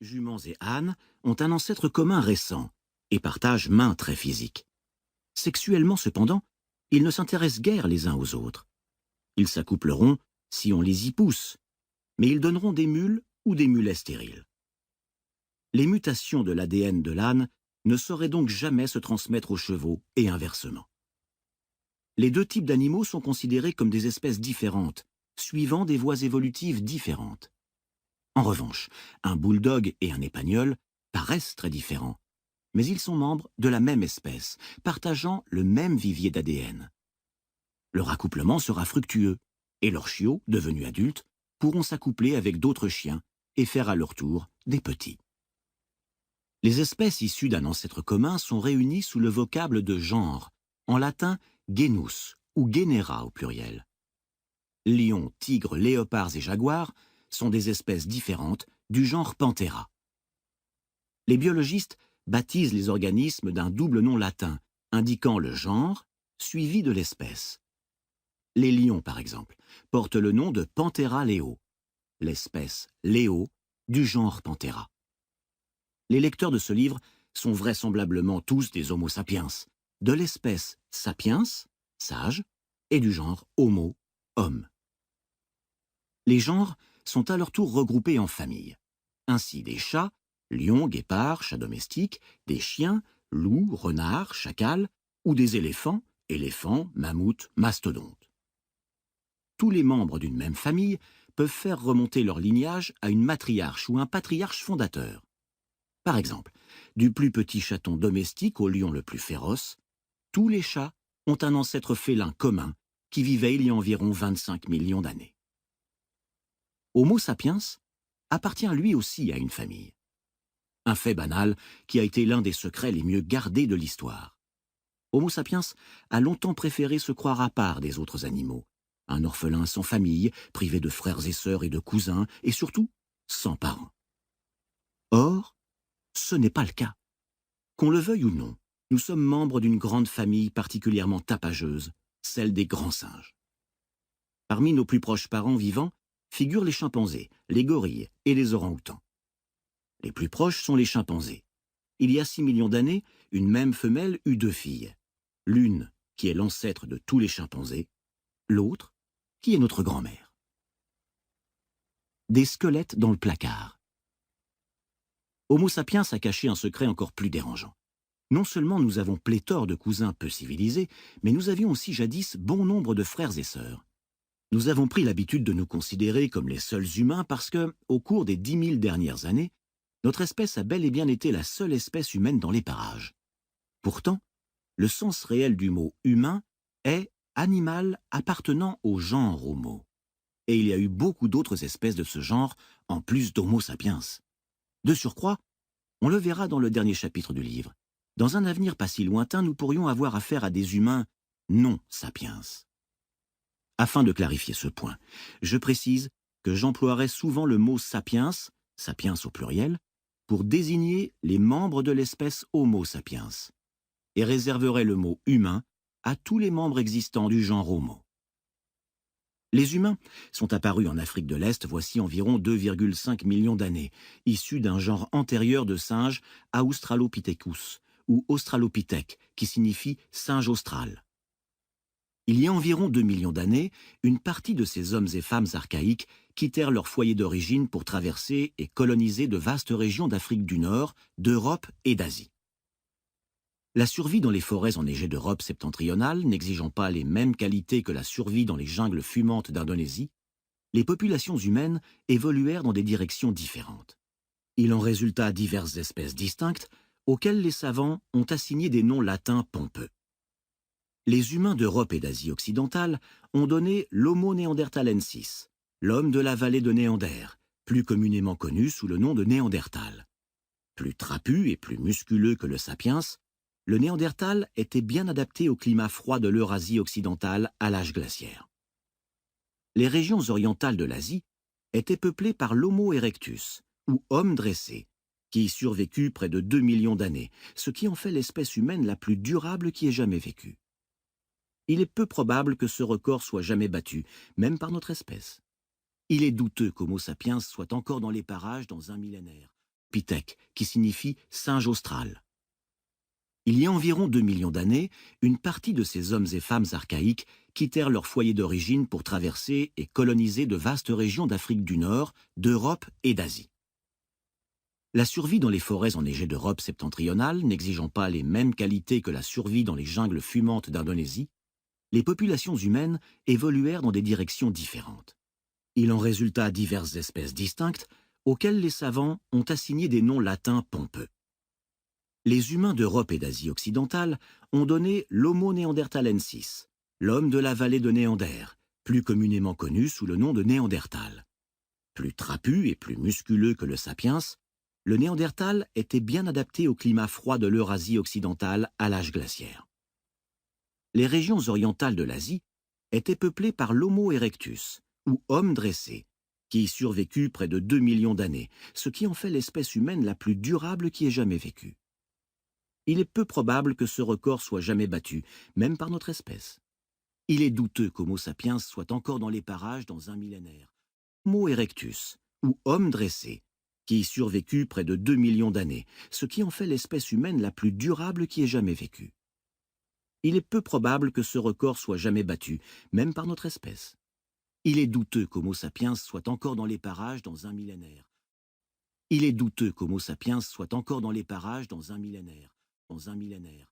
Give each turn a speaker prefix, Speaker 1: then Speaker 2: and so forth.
Speaker 1: Juments et ânes ont un ancêtre commun récent et partagent mains très physiques. Sexuellement cependant, ils ne s'intéressent guère les uns aux autres. Ils s'accoupleront si on les y pousse, mais ils donneront des mules ou des mulets stériles. Les mutations de l'ADN de l'âne ne sauraient donc jamais se transmettre aux chevaux et inversement. Les deux types d'animaux sont considérés comme des espèces différentes, suivant des voies évolutives différentes. En revanche, un bulldog et un épagneul paraissent très différents, mais ils sont membres de la même espèce, partageant le même vivier d'ADN. Leur accouplement sera fructueux, et leurs chiots, devenus adultes, pourront s'accoupler avec d'autres chiens et faire à leur tour des petits. Les espèces issues d'un ancêtre commun sont réunies sous le vocable de genre, en latin genus ou genera au pluriel. Lions, tigres, léopards et jaguars sont des espèces différentes du genre Panthera. Les biologistes baptisent les organismes d'un double nom latin, indiquant le genre suivi de l'espèce. Les lions, par exemple, portent le nom de Panthera leo, l'espèce Léo du genre Panthera. Les lecteurs de ce livre sont vraisemblablement tous des Homo sapiens, de l'espèce Sapiens, sage, et du genre Homo, homme. Les genres sont à leur tour regroupés en familles. Ainsi des chats, lions, guépards, chats domestiques, des chiens, loups, renards, chacals, ou des éléphants, éléphants, mammouths, mastodontes. Tous les membres d'une même famille peuvent faire remonter leur lignage à une matriarche ou un patriarche fondateur. Par exemple, du plus petit chaton domestique au lion le plus féroce, tous les chats ont un ancêtre félin commun qui vivait il y a environ 25 millions d'années. Homo sapiens appartient lui aussi à une famille. Un fait banal qui a été l'un des secrets les mieux gardés de l'histoire. Homo sapiens a longtemps préféré se croire à part des autres animaux, un orphelin sans famille, privé de frères et sœurs et de cousins, et surtout sans parents. Or, ce n'est pas le cas. Qu'on le veuille ou non, nous sommes membres d'une grande famille particulièrement tapageuse, celle des grands singes. Parmi nos plus proches parents vivants figurent les chimpanzés, les gorilles et les orang-outans. Les plus proches sont les chimpanzés. Il y a 6 millions d'années, une même femelle eut deux filles. L'une, qui est l'ancêtre de tous les chimpanzés, l'autre, qui est notre grand-mère. Des squelettes dans le placard. Homo sapiens a caché un secret encore plus dérangeant. Non seulement nous avons pléthore de cousins peu civilisés, mais nous avions aussi jadis bon nombre de frères et sœurs. Nous avons pris l'habitude de nous considérer comme les seuls humains parce que, au cours des 10 000 dernières années, notre espèce a bel et bien été la seule espèce humaine dans les parages. Pourtant, le sens réel du mot « humain » est « animal appartenant au genre Homo ». Et il y a eu beaucoup d'autres espèces de ce genre, en plus d'Homo sapiens. De surcroît, on le verra dans le dernier chapitre du livre, dans un avenir pas si lointain, nous pourrions avoir affaire à des humains non sapiens. Afin de clarifier ce point, je précise que j'emploierai souvent le mot sapiens, sapiens au pluriel, pour désigner les membres de l'espèce Homo sapiens, et réserverai le mot humain à tous les membres existants du genre Homo. Les humains sont apparus en Afrique de l'Est voici environ 2,5 millions d'années, issus d'un genre antérieur de singes Australopithecus, ou Australopithèque, qui signifie singe austral. Il y a environ 2 millions d'années, une partie de ces hommes et femmes archaïques quittèrent leur foyer d'origine pour traverser et coloniser de vastes régions d'Afrique du Nord, d'Europe et d'Asie. La survie dans les forêts enneigées d'Europe septentrionale n'exigeant pas les mêmes qualités que la survie dans les jungles fumantes d'Indonésie, les populations humaines évoluèrent dans des directions différentes. Il en résulta diverses espèces distinctes auxquelles les savants ont assigné des noms latins pompeux. Les humains d'Europe et d'Asie occidentale ont donné l'Homo neanderthalensis, l'homme de la vallée de Néander, plus communément connu sous le nom de Néandertal. Plus trapu et plus musculeux que le sapiens, le Néandertal était bien adapté au climat froid de l'Eurasie occidentale à l'âge glaciaire. Les régions orientales de l'Asie étaient peuplées par l'Homo erectus, ou homme dressé, qui y survécut près de 2 millions d'années, ce qui en fait l'espèce humaine la plus durable qui ait jamais vécu. Il est peu probable que ce record soit jamais battu, même par notre espèce. Il est douteux qu'Homo sapiens soit encore dans les parages dans un millénaire. Pithèque, qui signifie singe austral. Il y a environ 2 millions d'années, une partie de ces hommes et femmes archaïques quittèrent leur foyer d'origine pour traverser et coloniser de vastes régions d'Afrique du Nord, d'Europe et d'Asie. La survie dans les forêts enneigées d'Europe septentrionale n'exigeant pas les mêmes qualités que la survie dans les jungles fumantes d'Indonésie, les populations humaines évoluèrent dans des directions différentes. Il en résulta diverses espèces distinctes auxquelles les savants ont assigné des noms latins pompeux. Les humains d'Europe et d'Asie occidentale ont donné l'Homo neanderthalensis, l'homme de la vallée de Néander, plus communément connu sous le nom de Néandertal. Plus trapu et plus musculeux que le sapiens, le Néandertal était bien adapté au climat froid de l'Eurasie occidentale à l'âge glaciaire. Les régions orientales de l'Asie étaient peuplées par l'Homo erectus, ou homme dressé, qui y survécut près de 2 millions d'années, ce qui en fait l'espèce humaine la plus durable qui ait jamais vécu. Il est peu probable que ce record soit jamais battu, même par notre espèce. Il est douteux qu'Homo sapiens soit encore dans les parages dans un millénaire. Homo erectus, ou homme dressé, qui y survécut près de 2 millions d'années, ce qui en fait l'espèce humaine la plus durable qui ait jamais vécu. Il est peu probable que ce record soit jamais battu, même par notre espèce. Il est douteux qu'Homo sapiens soit encore dans les parages dans un millénaire. Il est douteux qu'Homo sapiens soit encore dans les parages dans un millénaire. Dans un millénaire.